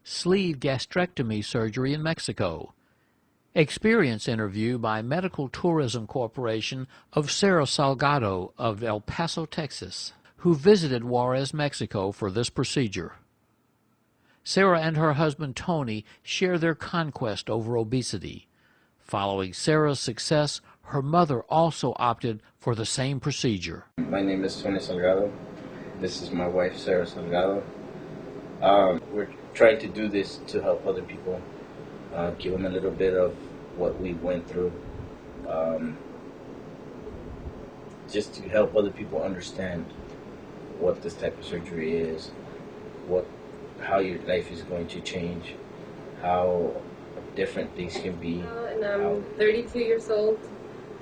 Sleeve gastrectomy surgery in Mexico. Experience interview by Medical Tourism Corporation of Sarah Salgado of El Paso, Texas, who visited Juarez, Mexico for this procedure. Sarah and her husband Tony share their conquest over obesity. Following Sarah's success, her mother also opted for the same procedure. My name is Tony Salgado. This is my wife, Sarah Salgado. We're trying to do this to help other people, give them a little bit of what we went through, just to help other people understand what this type of surgery is, how your life is going to change, how different things can be. And I'm 32 years old,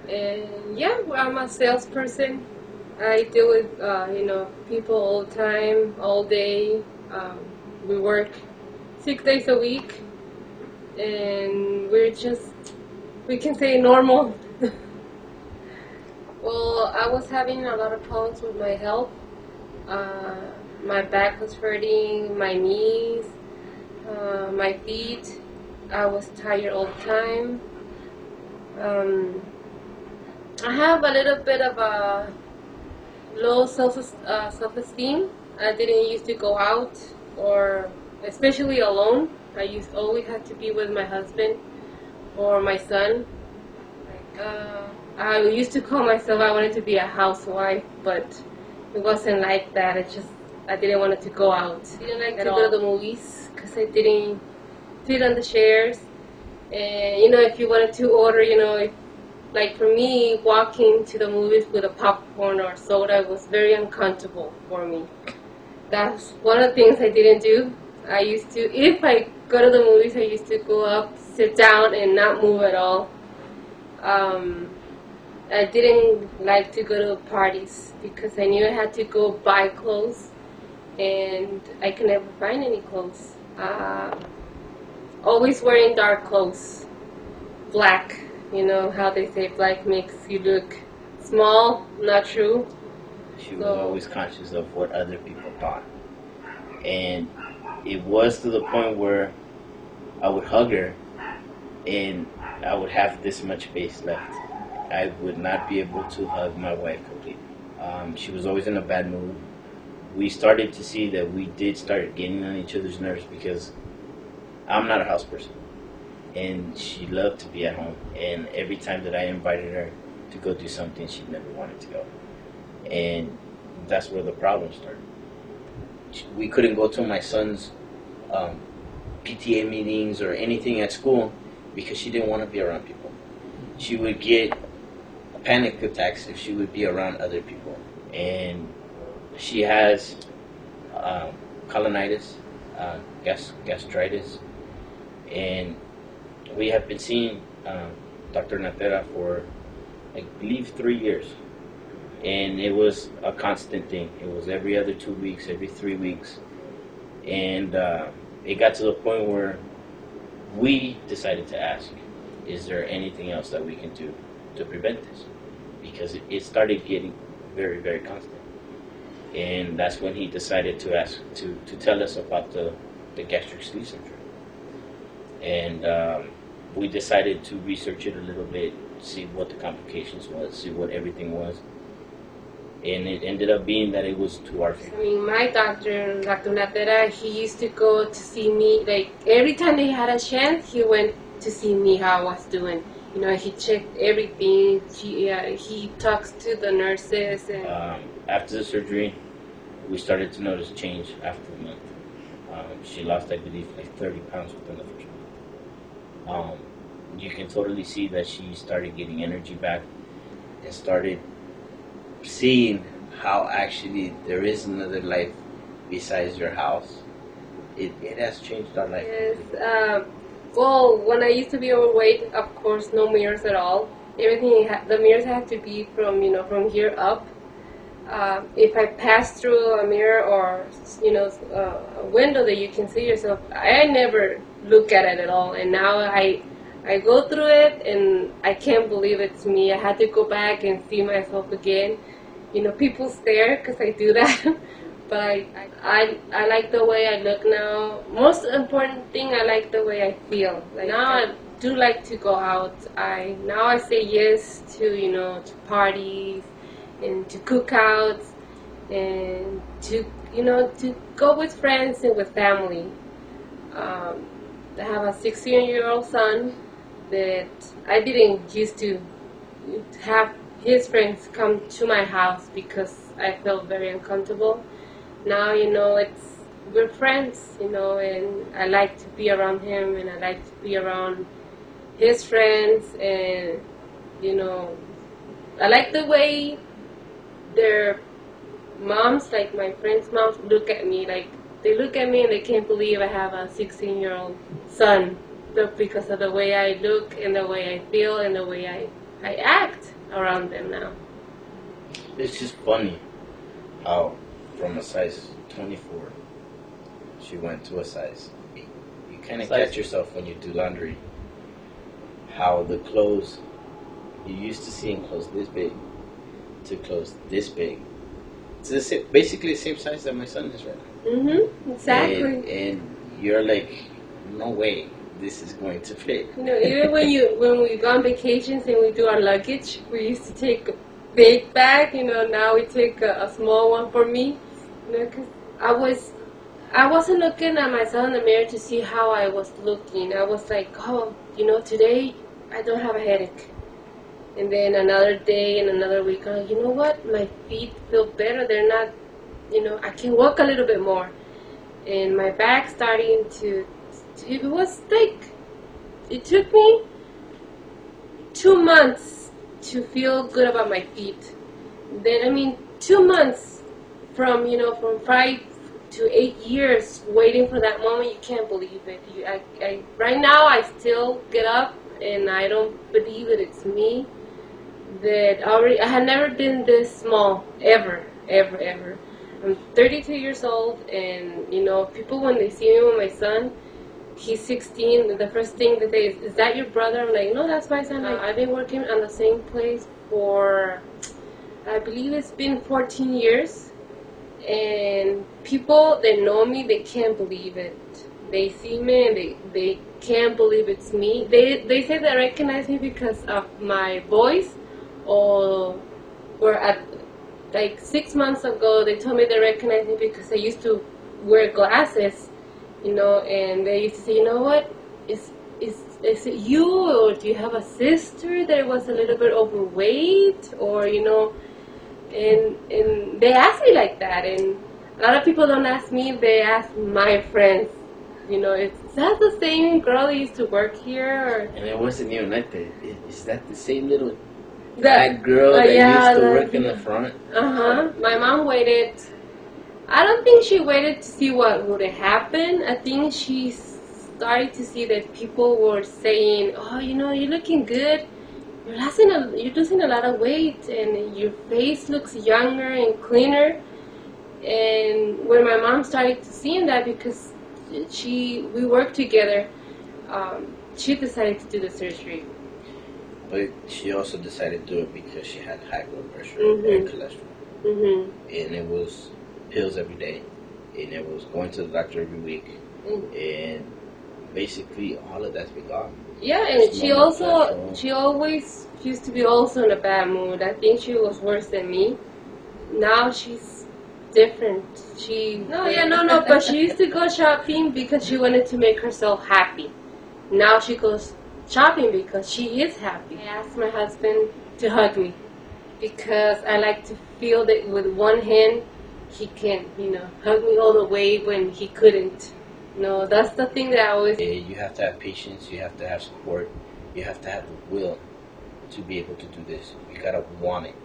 and yeah, I'm a salesperson. I deal with people all the time, all day. We work 6 days a week, and we can say normal. Well, I was having a lot of problems with my health. My back was hurting, my knees, my feet. I was tired all the time. I have a little bit of a low self-esteem. I didn't used to go out, or especially alone. I always had to be with my husband or my son. I used to call myself, I wanted to be a housewife, but it wasn't like that. I didn't want to go out. I didn't like to go to the movies because I didn't sit on the chairs. And if you wanted to order, like for me, walking to the movies with a popcorn or soda was very uncomfortable for me. That's one of the things I didn't do. I used to, if I go to the movies, I used to go up, sit down, and not move at all. I didn't like to go to parties because I knew I had to go buy clothes, and I could never find any clothes. Always wearing dark clothes, black. You know how they say black makes you look small, not true. She was always conscious of what other people thought. And it was to the point where I would hug her and I would have this much space left. I would not be able to hug my wife completely. She was always in a bad mood. We started to see that we did start getting on each other's nerves because I'm not a house person. And she loved to be at home. And every time that I invited her to go do something, she never wanted to go. And that's where the problem started. We couldn't go to my son's PTA meetings or anything at school because she didn't want to be around people. She would get panic attacks if she would be around other people. And she has colonitis, gastritis, and we have been seeing Dr. Natera for, I believe, 3 years. And it was a constant thing. It was every other 2 weeks, every 3 weeks. And it got to the point where we decided to ask, is there anything else that we can do to prevent this? Because it started getting very, very constant. And that's when he decided to ask, to tell us about the gastric sleeve surgery. And we decided to research it a little bit, see what the complications was, see what everything was. And it ended up being that it was to our favor. I mean, my doctor, Dr. Natera, he used to go to see me, like, every time he had a chance, he went to see me how I was doing. You know, he checked everything, he talks to the nurses. And after the surgery, we started to notice change after a month. She lost, I believe, like 30 pounds within the first month. You can totally see that she started getting energy back and started seeing how actually there is another life besides your house. It has changed our life. Yes. Well, when I used to be overweight, of course, no mirrors at all. Everything, the mirrors have to be from here up. If I pass through a mirror or a window that you can see yourself, I never look at it at all. And now I go through it and I can't believe it's me. I had to go back and see myself again. You know, people stare because I do that, But I like the way I look now. Most important thing, I like the way I feel. Like now I do like to go out. Now I say yes to, to parties and to cookouts and to, to go with friends and with family. I have a 16-year-old son that I didn't used to have his friends come to my house because I felt very uncomfortable. Now, we're friends, and I like to be around him, and I like to be around his friends, and, I like the way their moms, like my friends' moms, look at me. Like, they look at me and they can't believe I have a 16-year-old son because of the way I look and the way I feel and the way I act around them now. It's just funny how from a size 24 she went to a size 8. You kind of catch yourself when you do laundry how the clothes you used to seeing clothes this big to clothes this big. It's basically the same size that my son is right now. Mm-hmm, exactly. And you're like, no way this is going to fit. Even when we go on vacations and we do our luggage, we used to take a big bag. Now we take a small one for me. Because I wasn't looking at myself in the mirror to see how I was looking. I was like, oh, today I don't have a headache. And then another day and another week, I'm like, you know what? My feet feel better. They're not, I can walk a little bit more. And my back starting it was like, it took me 2 months to feel good about my feet. Then, 2 months from 5 to 8 years waiting for that moment, you can't believe it. Right now, I still get up and I don't believe that it's me. I had never been this small, ever. I'm 32 years old, and people when they see me with my son, he's 16, the first thing they say is that your brother? I'm like, no, that's my son. I've been working on the same place for, I believe it's been 14 years, and people that know me, they can't believe it. They see me and they can't believe it's me. They say they recognize me because of my voice, or at like 6 months ago they told me they recognize me because I used to wear glasses, and they used to say, you know what, is it you, or do you have a sister that was a little bit overweight, or and they ask me like that. And a lot of people don't ask me, they ask my friends, is that the same girl that used to work here? Or, and it wasn't even like that. Is that the same little that girl that used to work in the front? My mom waited. I don't think she waited to see what would happen. I think she started to see that people were saying, oh, you're looking good. You're losing a lot of weight, and your face looks younger and cleaner. And when my mom started to see that, because we worked together, she decided to do the surgery. But she also decided to do it because she had high blood pressure and cholesterol. And it was pills every day, and it was going to the doctor every week. And basically all of that's been gone. Yeah, and she always used to be also in a bad mood. I think she was worse than me. Now she's different. But she used to go shopping because she wanted to make herself happy. Now she goes shopping because she is happy. I asked my husband to hug me because I like to feel that with one hand he can, hug me all the way when he couldn't. That's the thing that I always... You have to have patience, you have to have support, you have to have the will to be able to do this. You gotta want it.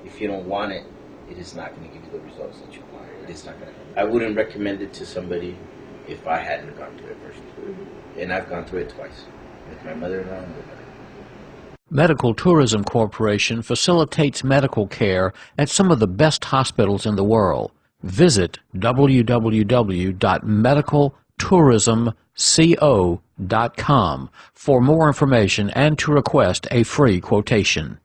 If you don't want it, it is not going to give you the results that you want. It is not going to. I wouldn't recommend it to somebody if I hadn't gone through it first. And I've gone through it twice. With my mother-in-law and with my mother. Medical Tourism Corporation facilitates medical care at some of the best hospitals in the world. Visit www.medicaltourismco.com for more information and to request a free quotation.